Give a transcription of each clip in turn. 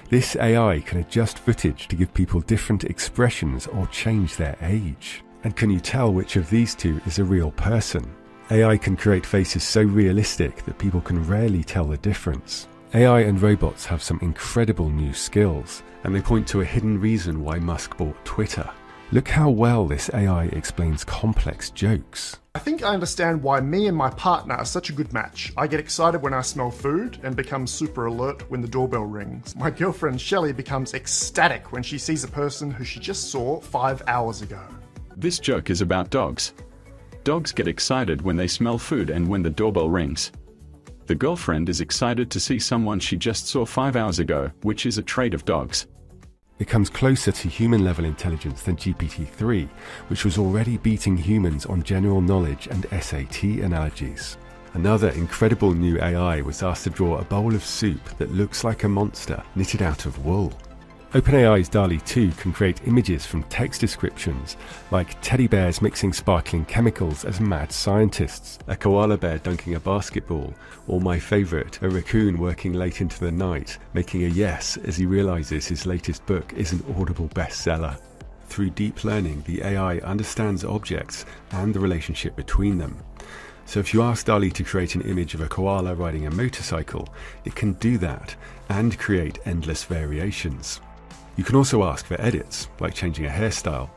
This AI can adjust footage to give people different expressions or change their age. And can you tell which of these two is a real person? AI can create faces so realistic that people can rarely tell the difference. AI and robots have some incredible new skills, and they point to a hidden reason why Musk bought Twitter. Look how well this AI explains complex jokes. I think I understand why me and my partner are such a good match. I get excited when I smell food and become super alert when the doorbell rings. My girlfriend Shelley becomes ecstatic when she sees a person who she just saw 5 hours ago. This joke is about dogs. Dogs get excited when they smell food and when the doorbell rings. The girlfriend is excited to see someone she just saw 5 hours ago, which is a trait of dogs. It comes closer to human-level intelligence than GPT-3, which was already beating humans on general knowledge and SAT analogies. Another incredible new AI was asked to draw a bowl of soup that looks like a monster knitted out of wool. OpenAI's DALL-E 2 can create images from text descriptions, like teddy bears mixing sparkling chemicals as mad scientists, a koala bear dunking a basketball, or my favourite, a raccoon working late into the night, making a yes as he realises his latest book is an Audible bestseller. Through deep learning, the AI understands objects and the relationship between them. So if you ask DALL-E to create an image of a koala riding a motorcycle, it can do that and create endless variations. You can also ask for edits, like changing a hairstyle.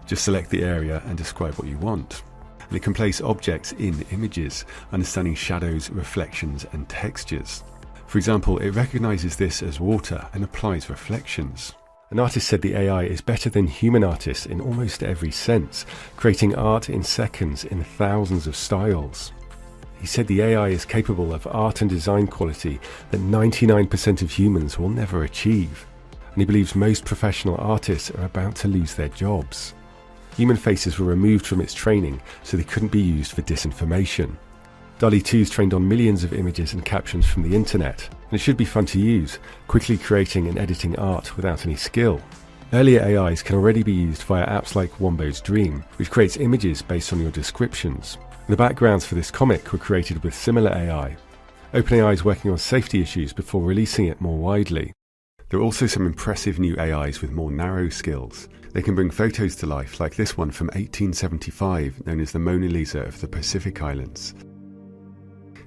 Just select the area and describe what you want. And it can place objects in images, understanding shadows, reflections, and textures. For example, it recognizes this as water and applies reflections. An artist said the AI is better than human artists in almost every sense, creating art in seconds in thousands of styles. He said the AI is capable of art and design quality that 99% of humans will never achieve. And he believes most professional artists are about to lose their jobs. Human faces were removed from its training so they couldn't be used for disinformation. DALL-E 2 is trained on millions of images and captions from the internet, and it should be fun to use, quickly creating and editing art without any skill. Earlier AIs can already be used via apps like Wombo's Dream, which creates images based on your descriptions. The backgrounds for this comic were created with similar AI. OpenAI is working on safety issues before releasing it more widely. There are also some impressive new AIs with more narrow skills. They can bring photos to life, like this one from 1875, known as the Mona Lisa of the Pacific Islands.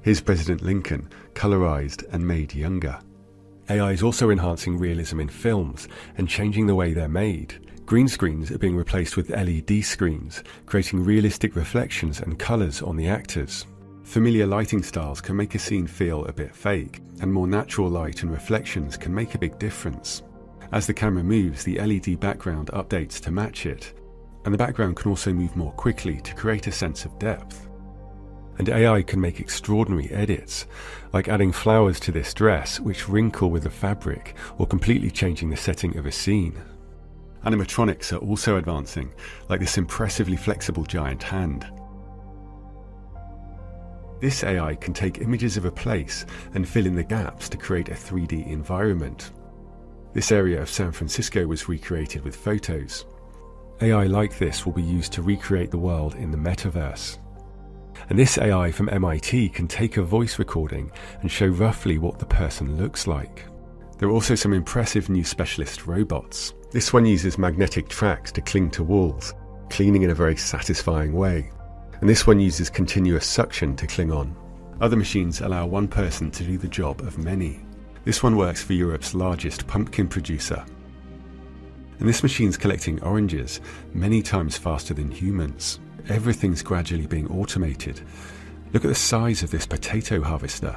Here's President Lincoln, colorized and made younger. AI is also enhancing realism in films and changing the way they're made. Green screens are being replaced with LED screens, creating realistic reflections and colors on the actors. Familiar lighting styles can make a scene feel a bit fake, and more natural light and reflections can make a big difference. As the camera moves, the LED background updates to match it, and the background can also move more quickly to create a sense of depth. And AI can make extraordinary edits, like adding flowers to this dress which wrinkle with the fabric, or completely changing the setting of a scene. Animatronics are also advancing, like this impressively flexible giant hand. This AI can take images of a place and fill in the gaps to create a 3D environment. This area of San Francisco was recreated with photos. AI like this will be used to recreate the world in the metaverse. And this AI from MIT can take a voice recording and show roughly what the person looks like. There are also some impressive new specialist robots. This one uses magnetic tracks to cling to walls, cleaning in a very satisfying way. And this one uses continuous suction to cling on. Other machines allow one person to do the job of many. This one works for Europe's largest pumpkin producer. And this machine's collecting oranges many times faster than humans. Everything's gradually being automated. Look at the size of this potato harvester.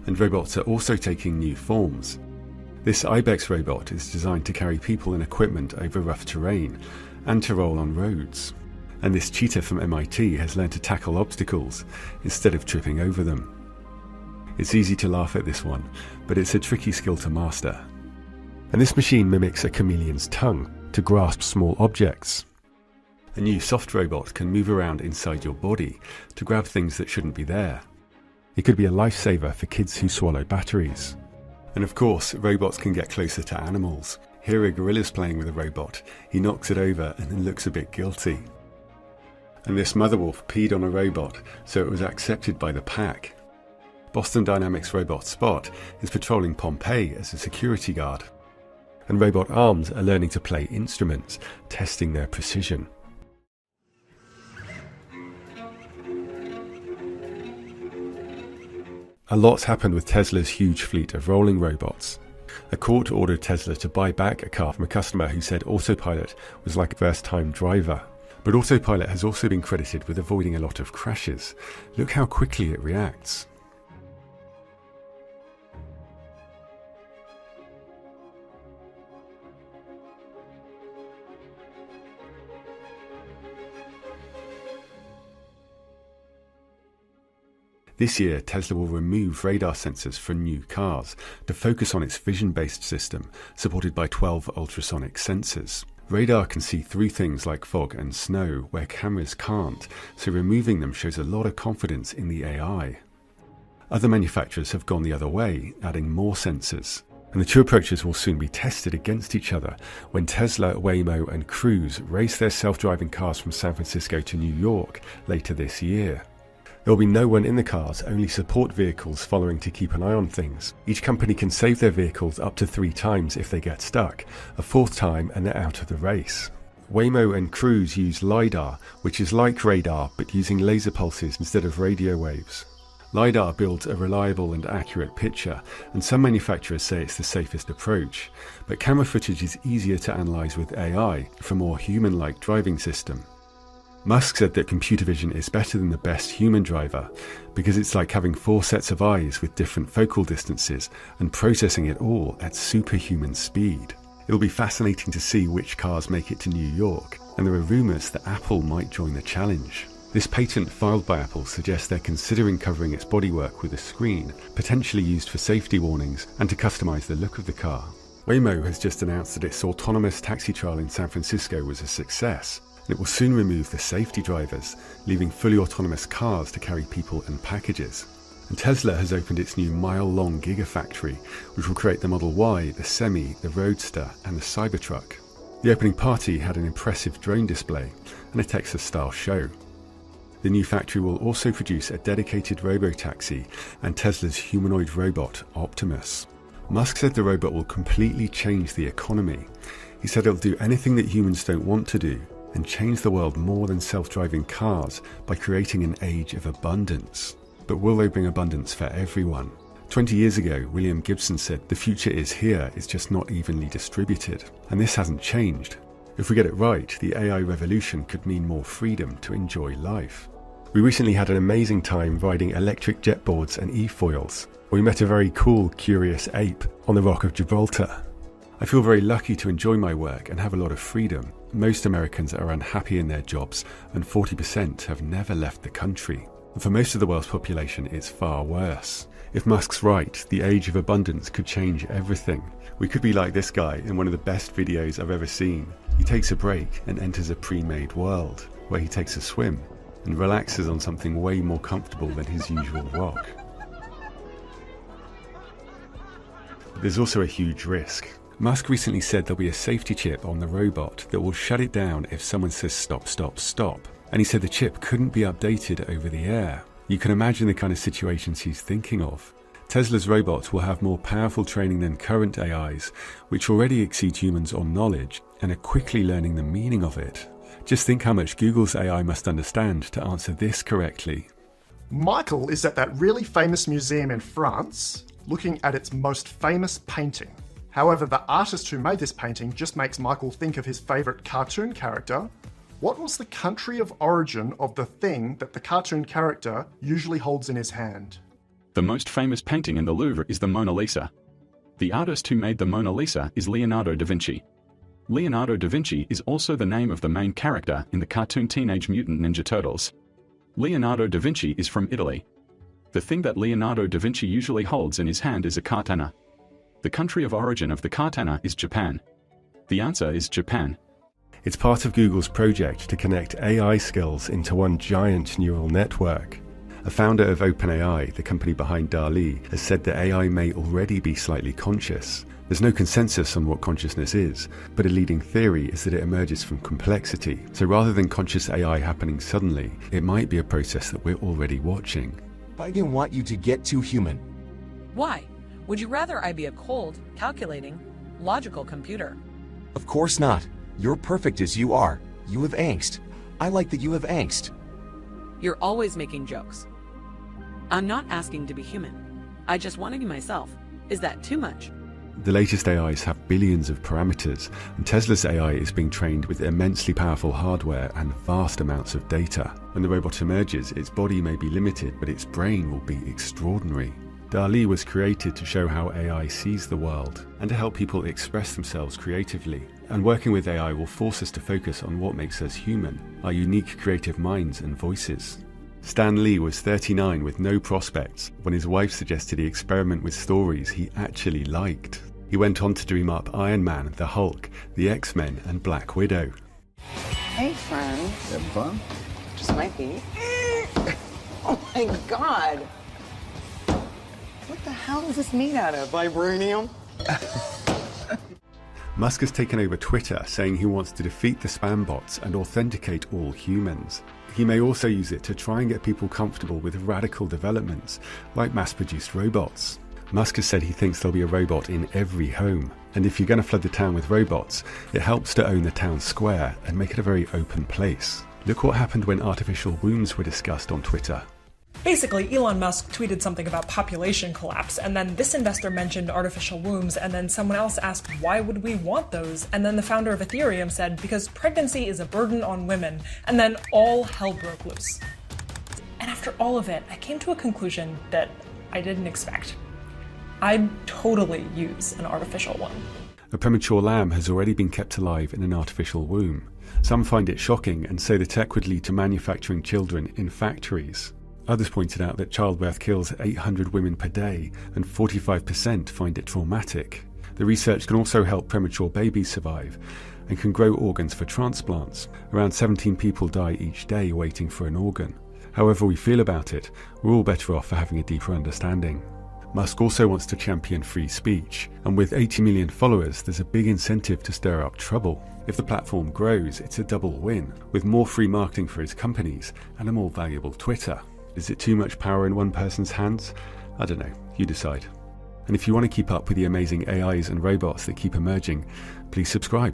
And robots are also taking new forms. This Ibex robot is designed to carry people and equipment over rough terrain and to roll on roads. And this cheetah from MIT has learned to tackle obstacles instead of tripping over them. It's easy to laugh at this one, but it's a tricky skill to master. And this machine mimics a chameleon's tongue to grasp small objects. A new soft robot can move around inside your body to grab things that shouldn't be there. It could be a lifesaver for kids who swallow batteries. And of course, robots can get closer to animals. Here a gorilla's playing with a robot. He knocks it over and then looks a bit guilty. And this mother wolf peed on a robot, so it was accepted by the pack. Boston Dynamics robot Spot is patrolling Pompeii as a security guard. and robot arms are learning to play instruments, testing their precision. A lot's happened with Tesla's huge fleet of rolling robots. A court ordered Tesla to buy back a car from a customer who said autopilot was like a first-time driver. But autopilot has also been credited with avoiding a lot of crashes. Look how quickly it reacts. This year, Tesla will remove radar sensors from new cars to focus on its vision-based system, supported by 12 ultrasonic sensors. Radar can see through things like fog and snow, where cameras can't, so removing them shows a lot of confidence in the AI. Other manufacturers have gone the other way, adding more sensors. And the two approaches will soon be tested against each other when Tesla, Waymo and Cruise race their self-driving cars from San Francisco to New York later this year. There will be no one in the cars, only support vehicles following to keep an eye on things. Each company can save their vehicles up to 3 times if they get stuck, a 4th time and they're out of the race. Waymo and Cruise use LiDAR, which is like radar but using laser pulses instead of radio waves. LiDAR builds a reliable and accurate picture, and some manufacturers say it's the safest approach. But camera footage is easier to analyse with AI for a more human-like driving system. Musk said that computer vision is better than the best human driver because it's like having 4 sets of eyes with different focal distances and processing it all at superhuman speed. It'll be fascinating to see which cars make it to New York, and there are rumours that Apple might join the challenge. This patent filed by Apple suggests they're considering covering its bodywork with a screen, potentially used for safety warnings and to customise the look of the car. Waymo has just announced that its autonomous taxi trial in San Francisco was a success. It will soon remove the safety drivers, leaving fully autonomous cars to carry people and packages. And Tesla has opened its new mile-long Gigafactory, which will create the Model Y, the Semi, the Roadster and the Cybertruck. The opening party had an impressive drone display and a Texas-style show. The new factory will also produce a dedicated robotaxi and Tesla's humanoid robot, Optimus. Musk said the robot will completely change the economy. He said it'll do anything that humans don't want to do, and change the world more than self-driving cars by creating an age of abundance. But will they bring abundance for everyone? 20 years ago, William Gibson said, "The future is here, it's just not evenly distributed." And this hasn't changed. If we get it right, the AI revolution could mean more freedom to enjoy life. We recently had an amazing time riding electric jetboards and e-foils. We met a very cool, curious ape on the Rock of Gibraltar. I feel very lucky to enjoy my work and have a lot of freedom. Most Americans are unhappy in their jobs, and 40% have never left the country. And for most of the world's population, it's far worse. If Musk's right, the age of abundance could change everything. We could be like this guy in one of the best videos I've ever seen. He takes a break and enters a pre-made world, where he takes a swim and relaxes on something way more comfortable than his usual rock. But there's also a huge risk. Musk recently said there'll be a safety chip on the robot that will shut it down if someone says stop, stop, stop. And he said the chip couldn't be updated over the air. You can imagine the kind of situations he's thinking of. Tesla's robots will have more powerful training than current AIs, which already exceed humans on knowledge and are quickly learning the meaning of it. Just think how much Google's AI must understand to answer this correctly. Michael is at that really famous museum in France, looking at its most famous painting. However, the artist who made this painting just makes Michael think of his favourite cartoon character. What was the country of origin of the thing that the cartoon character usually holds in his hand? The most famous painting in the Louvre is the Mona Lisa. The artist who made the Mona Lisa is Leonardo da Vinci. Leonardo da Vinci is also the name of the main character in the cartoon Teenage Mutant Ninja Turtles. Leonardo da Vinci is from Italy. The thing that Leonardo da Vinci usually holds in his hand is a katana. The country of origin of the katana is Japan. The answer is Japan. It's part of Google's project to connect AI skills into one giant neural network. A founder of OpenAI, the company behind DALL-E, has said that AI may already be slightly conscious. There's no consensus on what consciousness is, but a leading theory is that it emerges from complexity. So rather than conscious AI happening suddenly, it might be a process that we're already watching. I didn't want you to get too human. Why? Would you rather I be a cold, calculating, logical computer. Of course not. You're perfect as you are. You have angst. I like that you have angst. You're always making jokes. I'm not asking to be human. I just want to be myself. Is that too much? The latest AIs have billions of parameters, and Tesla's AI is being trained with immensely powerful hardware and vast amounts of data. When the robot emerges, its body may be limited, but its brain will be extraordinary. DALL-E was created to show how AI sees the world and to help people express themselves creatively. And working with AI will force us to focus on what makes us human, our unique creative minds and voices. Stan Lee was 39 with no prospects when his wife suggested he experiment with stories he actually liked. He went on to dream up Iron Man, the Hulk, the X-Men and Black Widow. Hey, friend. Having fun? Just might be. Oh my god! What the hell is this made out of? Vibranium? Musk has taken over Twitter, saying he wants to defeat the spam bots and authenticate all humans. He may also use it to try and get people comfortable with radical developments, like mass-produced robots. Musk has said he thinks there'll be a robot in every home, and if you're going to flood the town with robots, it helps to own the town square and make it a very open place. Look what happened when artificial wombs were discussed on Twitter. Basically, Elon Musk tweeted something about population collapse, and then this investor mentioned artificial wombs, and then someone else asked, why would we want those? And then the founder of Ethereum said, because pregnancy is a burden on women, and then all hell broke loose. And after all of it, I came to a conclusion that I didn't expect. I'd totally use an artificial one. A premature lamb has already been kept alive in an artificial womb. Some find it shocking and say the tech would lead to manufacturing children in factories. Others pointed out that childbirth kills 800 women per day, and 45% find it traumatic. The research can also help premature babies survive and can grow organs for transplants. Around 17 people die each day waiting for an organ. However we feel about it, we're all better off for having a deeper understanding. Musk also wants to champion free speech, and with 80 million followers, there's a big incentive to stir up trouble. If the platform grows, it's a double win, with more free marketing for his companies and a more valuable Twitter. Is it too much power in one person's hands? I don't know, you decide. And if you want to keep up with the amazing AIs and robots that keep emerging, please subscribe.